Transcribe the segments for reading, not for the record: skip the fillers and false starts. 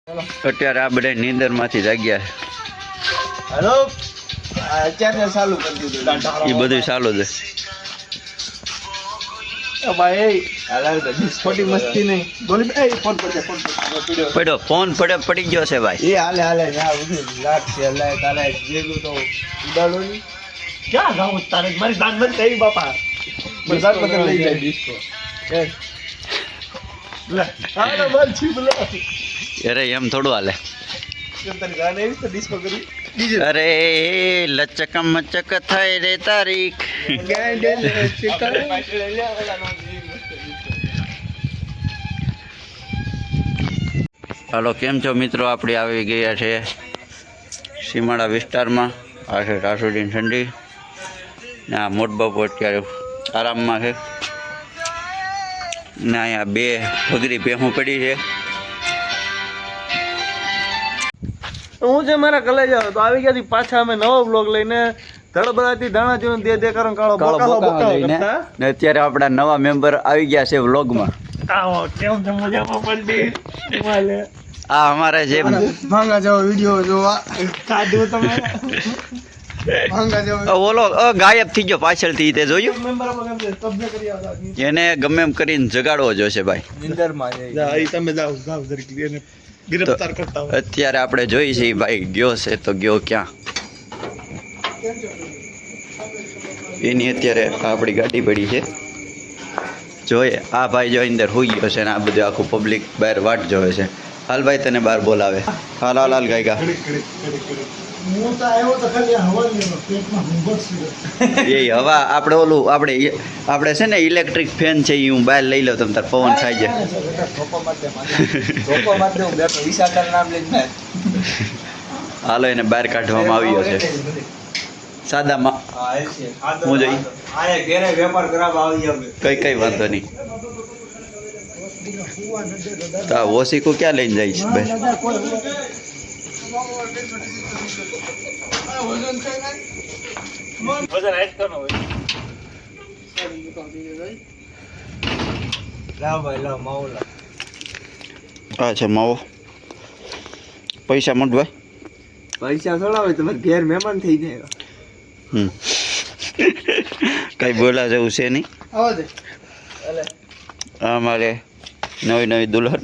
અત્યારે આ બધા નીંદર માંથી જાગ્યા હેલો અત્યારે ચાલુ કરી દીધું એ બધું ચાલુ છે ભાઈ હાલ ખોટી મસ્તી નહીં બોલી ભાઈ ફોન પડ્યો ફોન પડી ગયો છે ભાઈ એ હાલે યાર બધું લાગશે અલ્લાહ તારે જેલું તો ઉડાડો ની ક્યાં જાઉં તારે મારી દાન બંધ થઈ બાપા બજાર પર લઈ જાય ડિસ્કો લે આનો માલ છી બોલા અરે એમ થોડું હાલે તારી ગાને એવી તો ડિસ્કો કરી અરે લચક મચક થઈ રે તારીખ હાલો કેમ છો મિત્રો, આપણે આવી ગયા છે સીમાડા વિસ્તારમાં. આ છે રાસુડીન ઠંડી ને આ મોટ બાપુ અત્યારે આરામમાં છે ને અહીંયા બે ભગરી ભેહું પડી છે. હું જે મારા કલે જાવ તો આવી ગયા પાછા અમે નવો બ્લોગ લઈને ધડબડાતી ધાણા જીવન દે કરણ કાળો બોકાળો લઈને ને અત્યારે આપણા નવા મેમ્બર આવી ગયા છે વ્લોગમાં. આવો કેમ છે મજામાં પડી માલે આ અમારા જે ભાંગા જાવ વિડિયો જોવા કાઢો તમે ભાંગા જાવ ઓલો ગાયબ થઈ ગયો પાછળથી, તે જોયું? મેમ્બર મગમ કબજે કરી આવતા એને ગમે એમ કરીને જગાડવો જોશે ભાઈ. નિંદરમાં જાય ઈ તમે જાવ જરીક એને ગિરફતાર કરતા હોય. અત્યારે આપણે જોઈ છે ભાઈ ગયો છે તો ગયો ક્યાં, એની અત્યારે આપણી ગાડી પડી છે. જોઈએ આ ભાઈ જો અંદર હોઈ ગયો છે ને આ બધું આખું પબ્લિક બહાર વાટ જોવે છે. હાલ ભાઈ તને બહાર બોલાવે. હાલ હાલ હાલ ગાયગા હું તો આવ્યો તો ખાલી હવા લેનો પેટમાં હુંબસ એ હવા આપણે ઓલું આપણે છે ને ઇલેક્ટ્રિક ફેન છે એ હું બહાર લઈ લઉં તમે તાર પવન ખાઈ જાય. હાલો એને બહાર કાઢવામાં આવ્યો છે સાદામાં. હું જોઈ કઈ વાંધો નહીં. તો આ ઓશીકુ ક્યાં લઈને જાય છે ભાઈ? વજન હાઈટ કરનો હોય લાવ ભાઈ લાવ માવો લાવ. આ છે માવો. પૈસા મત ભાઈ. પૈસા થોડા હોય તમારે ઘેર મહેમાન થઈ જાય. કઈ બોલા જેવું છે નહીં. આવો દે અમારે નવી દુલ્હન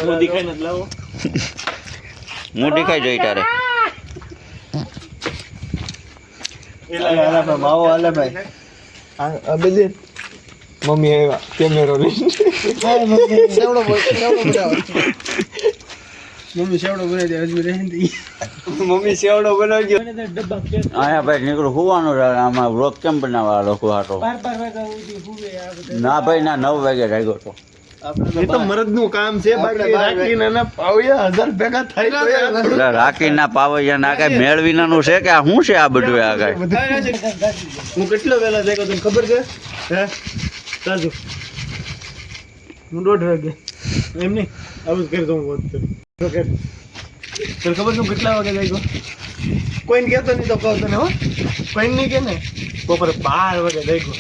મોદી ખાઈને જ લાવો. મોટી ખાઈ જોઈ તારે. એલા માવો હાલે ભાઈ. આ બેલે મમ્મી આવ્યા કેમેરો લઈને. સેવડો મમ્મી સેવડો બનાવી દે હજુ રહે ને મમ્મી સેવડો બનાવજો. અહીંયા ભાઈ નીકળું હોવાનું છે. આમાં વ્લોગ કેમ બનાવવા લોકો હાટો? ના ભાઈ ના 9 વાગે રાખ્યો હતો. એ તો મરદ નું કામ છે. બાકી રાખીને ના પાવ્યા 1000 ભેગા થાય. રાખી ના પાવૈયા ના કઈ મેળવીનાનું છે કે આ શું છે આ બધું? આ કઈ હું કેટલો વેલા જાગ્યો તને ખબર છે? હે ચાલજો હું 1:30 વાગે એમ નહીં આવું જ કરી દઉં. તને ખબર છે હું કેટલા વાગે જાગ્યો? કોઈને કહેતો નહીં તો કહું તને. હો કોઈને નહીં કે ને બપોરે 12 વાગે જાગ્યો.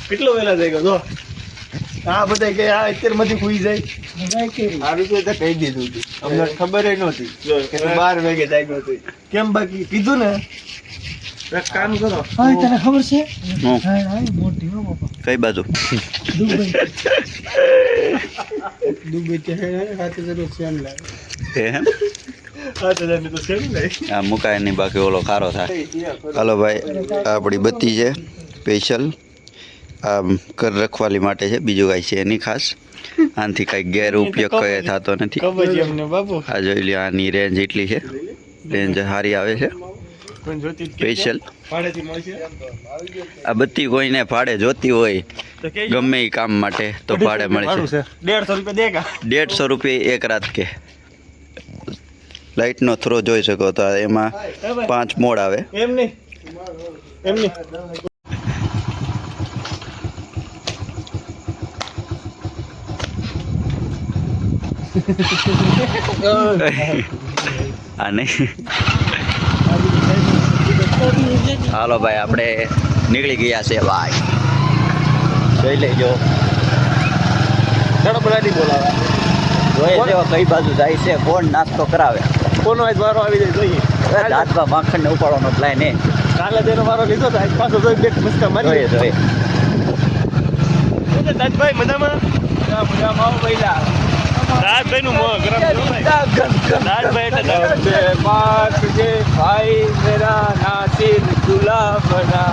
કેટલો વેલા જાગ્યો જો. હા બધા કે આ અત્યારે માંથી ખુઈ જાય સારું તો કહી દીધું હતું. અમને ખબર નહોતી કે 12 વાગે જાગ્યો હતો. કેમ બાકી કીધું ને એક કામ કરો. હા તને ખબર છે? મોટી હો બાપા. કઈ બાજુ? દુબઈ ત્યાં હાથે જરૂર સેમ લાગે. એમ હાથે જઈને તો સેમ લાગે. આ મુકાય નહીં, બાકી ઓલો ખારો થાય. હાલો ભાઈ આપણી બત્તી છે સ્પેશિયલ. આ કર રખવાલી માટે છે, બીજું કાંઈ છે નહીં ખાસ. આનાથી કાંઈ ગેર ઉપયોગ કઈ થતો નથી. આ જોઈ લ્યો આની રેન્જ એટલી છે. રેન્જ સારી આવે છે સ્પેશિયલ. આ બત્તી કોઈને ભાડે જોતી હોય ગમે એ કામ માટે તો ભાડે મળશે. 150 રૂપિયા એક રાત કે. લાઇટનો થ્રો જોઈ શકો તો એમાં 5 મોડ આવે. એમ નહીં એમ નહીં. આ નહીં. હાલો ભાઈ આપણે નીકળી ગયા છે ભાઈ. જોઈ લેજો. ધડબડાટી બોલાવે. જોઈએ જેવો કઈ બાજુ જાય છે, કોણ નાસ્તો કરાવે. કોનો આજ વારો આવી જાય જોઈએ. દાંતમાં માખણ ને ઉપાડવાનો પ્લાન એ કાલે તેનો વારો લીધો તો આજ પાછો જોઈ બે મસ્કા મારી. જોઈએ દાદભાઈ મજામાં? મજામાં પહેલા દાદભાઈ નું મોં ગરમ દાદભાઈ એટલે ભાઈ મેરા નાસિર ગુલાબના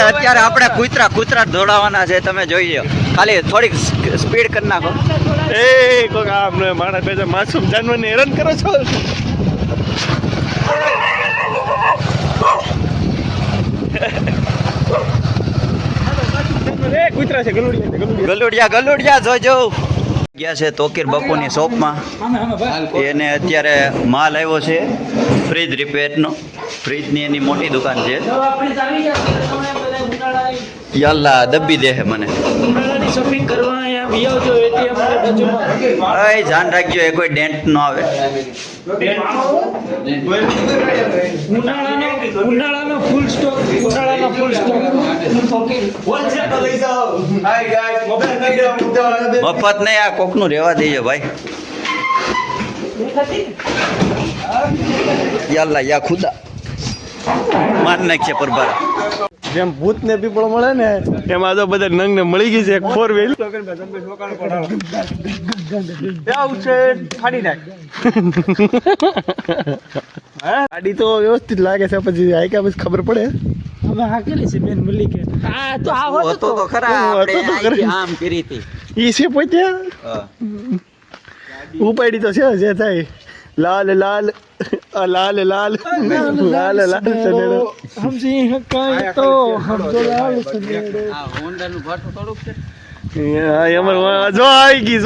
અત્યારે આપણે કૂતરા દોડાવવાના છે, તમે જોઈ લો. ખાલી થોડીક સ્પીડ કરી નાખો. એ કોક આમ મારા બે માસૂમ જાનવરને હેરાન કરો છો. કૂતરા છે ગલુડિયા જોજો. ગયા છે તોકીર બાપુની શોપમાં. એને અત્યારે માલ આવ્યો છે ફ્રીજ રિપેરનો. ફ્રીજની એની મોટી દુકાન છે. યલ્લા દબી દે હે મને. શોપિંગ કરવા અહીંયા બી આવજો એટીએમ ની બાજુમાં. અય ધ્યાન રાખજો એ કોઈ ડેન્ટ ન આવે. ઉનાળાનો ફૂલ સ્ટોક મફત નહીં, આ કોકનું રહેવા દેજો ભાઈ. યલ્લા યા ખુદા માર નાખશે પરબાર. જેમ ભૂત ને પીપળો મળે ને એમાં તો બધા નંગ ને મળી ગઈ છે એક 4 વ્હીલ. ગાડી તો વ્યવસ્થિત લાગે છે, પછી આયકા પછી ખબર પડે. અમે હાકેલી છે બેન મળી કે આ તો આ હતો તો ખરા, આપણે આખી આમ કરી હતી. ઈ છે પોતે હા. ઉપાડી તો છે જે થાય. લાલ લાલ લાલ લાલ લાલ લાલ સનેડો. हमसे हकाई तो हम तो लाल सनेड़ो. આ હોન્ડાનું ભાટું થોડુંક છે. જો આવી ગઈ